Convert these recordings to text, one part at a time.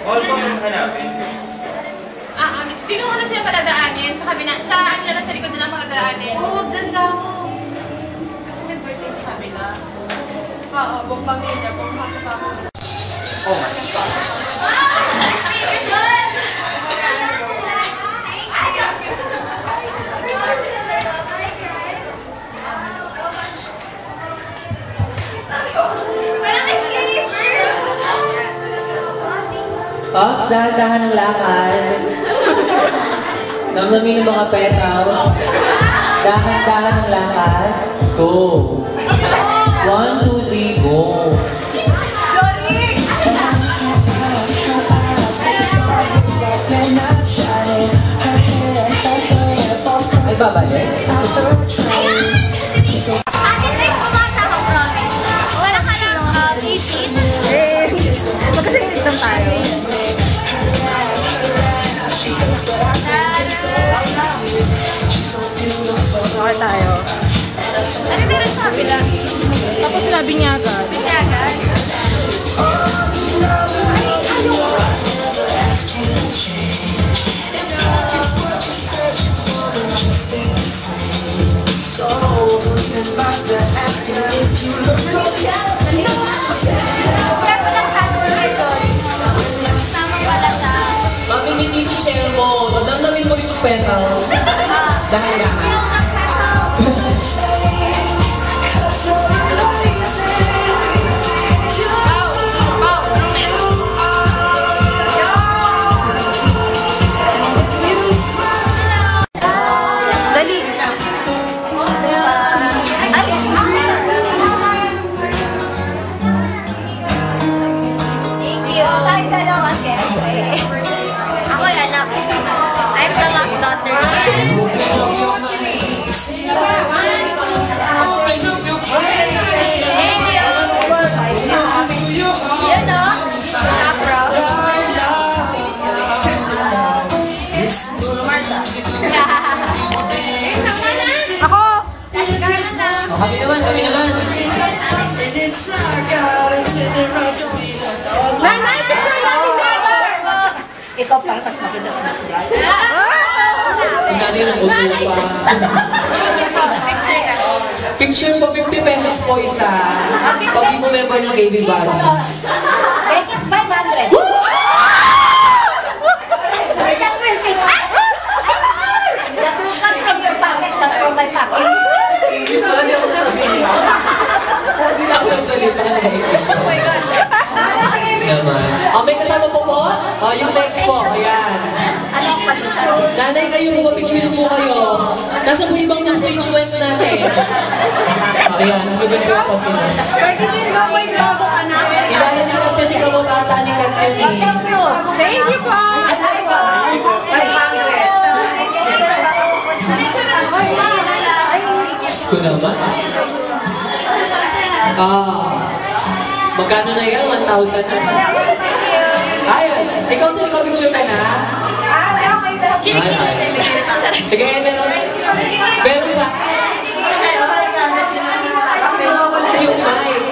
All po ang hanapin. Hindi ko na sila paladaanin. Sa kabina, sa ano na sa likod nila paladaanin. Oo, dyan daw. Kasi may birthday sa kabila. Buong pamilya, buong pamilya. Oh, Pops, dahan-dahan ng lakad. Namnamin ng mga petals. Dahan-dahan ng lakad. Go! 1, 2, 3, go! Jorik! Ay, babalik? Ate Trix, kumasa ka, promise. Wala ka lang i-sheet. Magkasingit lang tayo. Okay tayo. Ano meron sa kabila? Tapos sinabi niya agad. Kasi agad. Mabiniti si share mo. Namnamin mo rin yung petals. Dahan-dahan. I'm the last daughter. You know, Afro. Ako! Kami naman, kami naman. Nanay, picture namin brother! Ikaw parang mas maganda sa natural. Si nanay ng ulo pa. Picture po, 50 pesos po isa. Pag di mo member ng KB Buddies. Make it 500. That will be that will come from your pocket, not from my pocket. Hindi lang yung salita na nag-English po. Naman. May kasama po po? Yung next po, ayan. Nanay, kayo po, picture po kayo. Nasa po ibang constituents natin. Ayan, nag-picture po sila. Ilalan yung Katyan, ikaw mo basa ni Katyan. Thank you po! Ko naman. Magkano na yan? 1,000 na. Ayan, ikaw picture ka na? Sige, meron ba? Yung mic.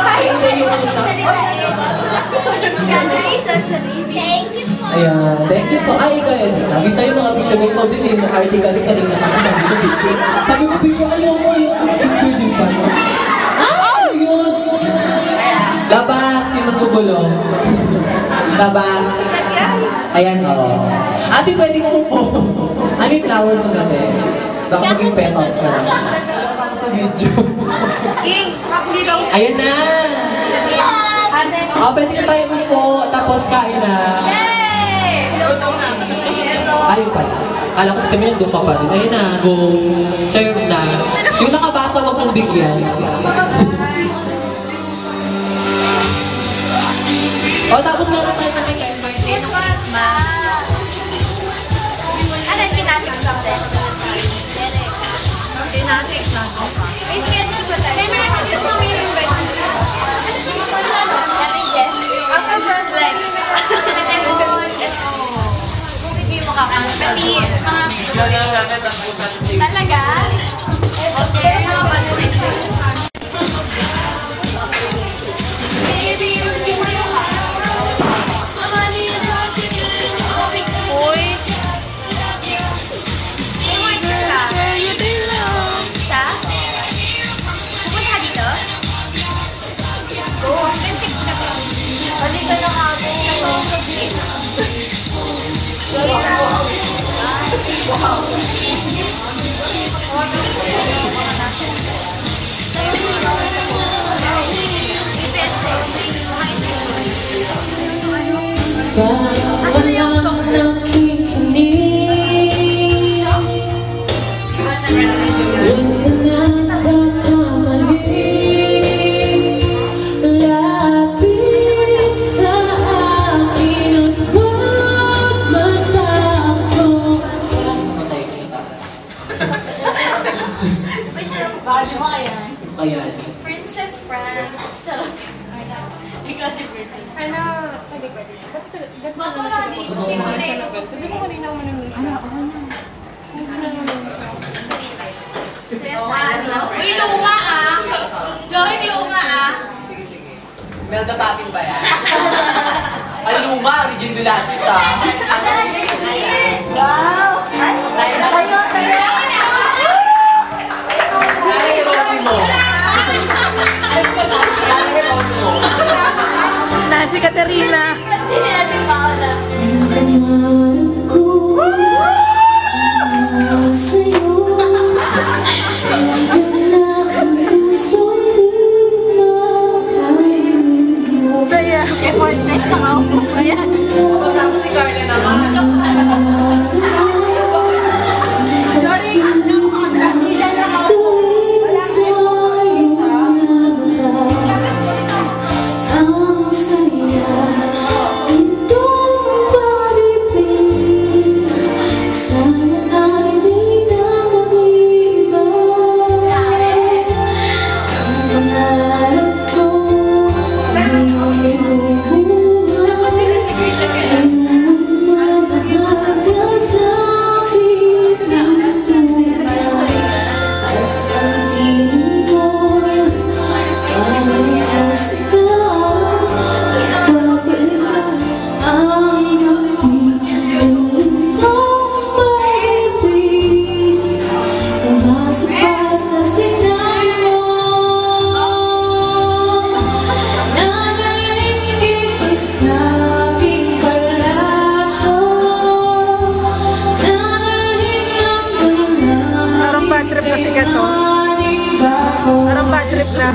Ay, hindi yung ano sa... Ayan, thank you po. Ay, ikaw. Sabi sa'yo mga picture mo din eh. Article ka rin nakakita dito picture. Sabi ko picture kayo mo yung picture din pa. Ah! Yun! Labas, yung nagugulong. Labas. Ayan, oo. Ate, pwede mo po. Ano yung flowers mo gabi? Baka maging petals ka lang. Ayan na! Pwede na tayo po. Tapos kain na. Ayun pala. Alam ko kami nandun pa rin. Ayun na, go. Serve na. Yung nakabasa, wag mong bigyan. Tapos meron tayo sa may birthday. Ano yung kinasik sa atin? Kinasik lang. May schedule ba tayo? May meron yung mga yung birthday. After birthday. Hindi mo kakangkali. Talaga? Okay. Mga bago Ayan. Princess France. Charot. Ikaw si Princess. Ano, pwede. Ba't Ba't wala dito? Sino na yun? Sabi ko kanina ako manunod. Uy, luma ah! Jory, luma ah! Melda Tapin ba yan? Ay, luma! Regine Velasquez ah! Wow! Ay, tayo! Nanay mo! Nancy Caterina. Hindi ni Ate Paula. Saya. Effortless na ako. Ayan. Tapos si Carla naman. Parang bad trip na.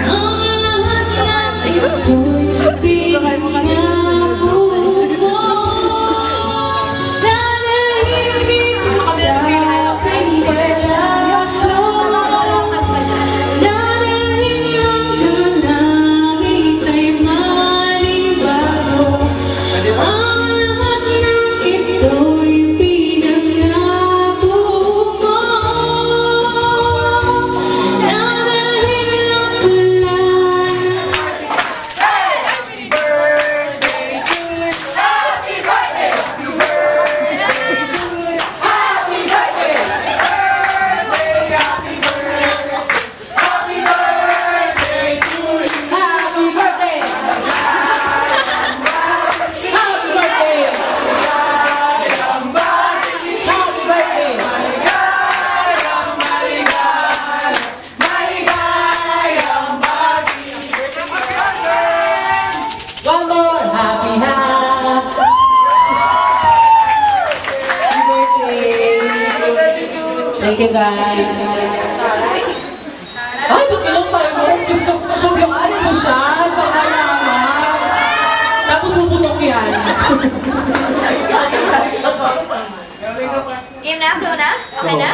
Thank you guys. Ay, ba't ilang tayo mo? Diyos ko, pablaan ito siya. Baka naman. Tapos puputok yan. Game na? Flow na? Okay na?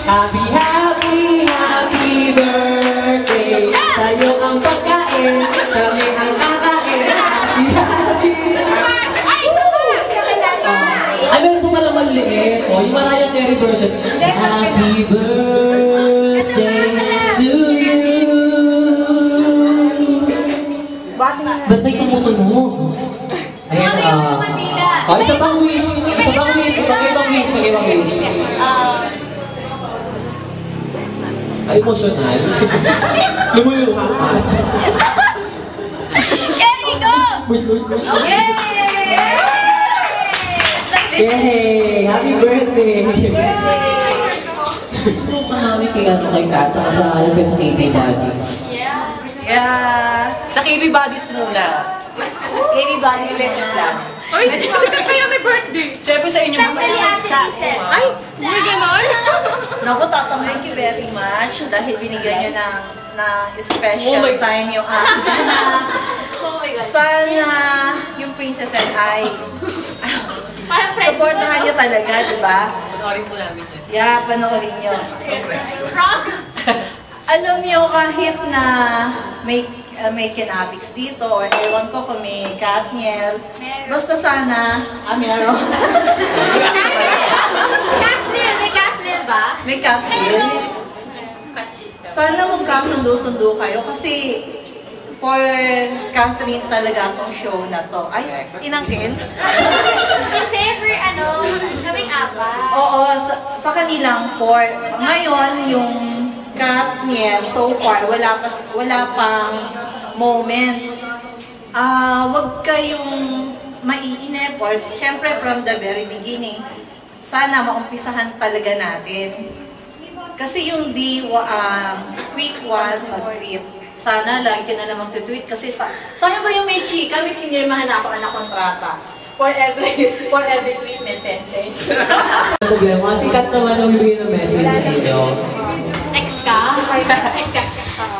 Happy, happy, happy birthday. Sa'yo ang pagkain, kami ang kakain. Happy, happy. Ay, meron po pala maliit. O, yung Mariah Carey version. Happy birthday to you. Ba't may tumutunog? Ayan, oh, isa pang wish. Isa pang wish. Mag-ibang wish. Mag-ibang wish. Ay, emotional. Lumuluha ka. Kerry, go! Yay! Yay! Happy birthday! Gusto ko namin kay Kat sa request sa KB Buddies. Yeah. Sa KB Buddies muna. Everybody, legend lang. Uy, sikat kayo may birthday. Siyempre sa inyo, Especially Ate Lizette. Ay, may ganon. Naku, Tata, thank you very much dahil binigyan nyo ng Oh special my- time yung akin. Oh my God. Sana yung Princess and I, Parang friends. supportahan nyo talaga, di ba? panoorin po namin yan. Yeah, panoorin nyo. Rock. Alam nyo, kahit na may kinabix dito, or ewan ko kung may Katniel, basta sana, meron. Kathleen, may Kathleen ba? May Katniel. Sana magkasundo-sundo kayo kasi for Catherine talaga tong show na to. Ay, inangkin? Hindi, for kaming apat. Oo, sa kanilang four. Ngayon, yung Katniel, so far, wala pang moment. Wag kayong maiinip or syempre from the very beginning, sana maumpisahan talaga natin. Kasi yung week 1 mag-tweet, sana lagi ka na lang mag-tweet kasi sayang ba yung may chika, may pinirmahan ako na kontrata. For every tweet may 10 cents. Ang problema, sikat naman ang bibigyan ng message sa inyo. Ex ka? Ex ka.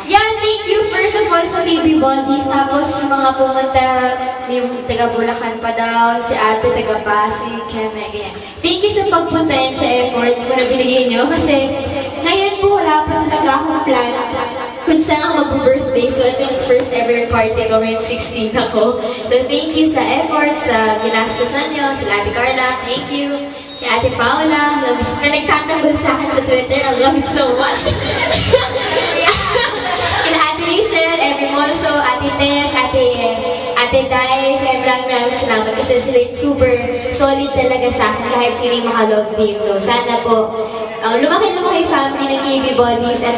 Yan, thank you first of all sa TV Bodies. Tapos yung mga pumunta, yung taga Bulacan pa daw, si ate, taga Pasig, Keme, ganyan. Thank you sa pagpunta and sa effort na binigay nyo. Kasi ngayon po wala pa talaga akong plan kung saan ako mag-birthday. So ito yung first ever party ko when 16 ako. So thank you sa effort, sa ginastusan nyo, sa Ate Carla, thank you. Kay Ate Paula, na nagtatanggol sa akin sa Twitter, I love you so much. Kila Ate Rachel, every mall show, Ate Tess, Ate Dice, maraming salamat kasi sila yung super solid talaga sa akin kahit sila yung maka-love team. So sana po, lumaki-lumaki yung family ng KB Bodies at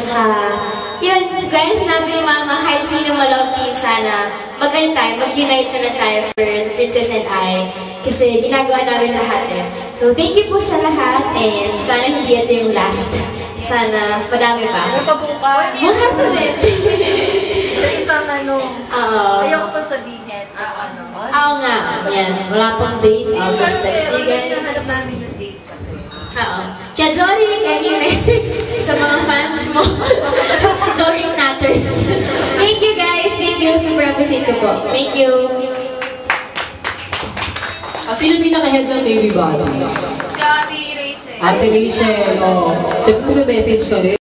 yun, gaya sinabi ni Mama, kahit sino ma-love team sana, mag-unite na lang tayo for Princess and I. Kasi ginagawa namin lahat eh. So thank you po sa lahat and sana hindi ito yung last. Sana madami pa. Pabukas. Bukas ulit. Sa isang ayaw ko pa sabihin. Oo nga, yan. Wala pang date. I'll just text you guys. Hanap namin ng date. Oo. Kaya Jory, any message sa mga fans mo? Jory Natters. Thank you guys. Thank you. Super appreciate ko po. Thank you. Sino pinaka-head ng TV Bodies? Si Ate Rachel. Ate Rachel, oh. Siyempre mag-message ka rin.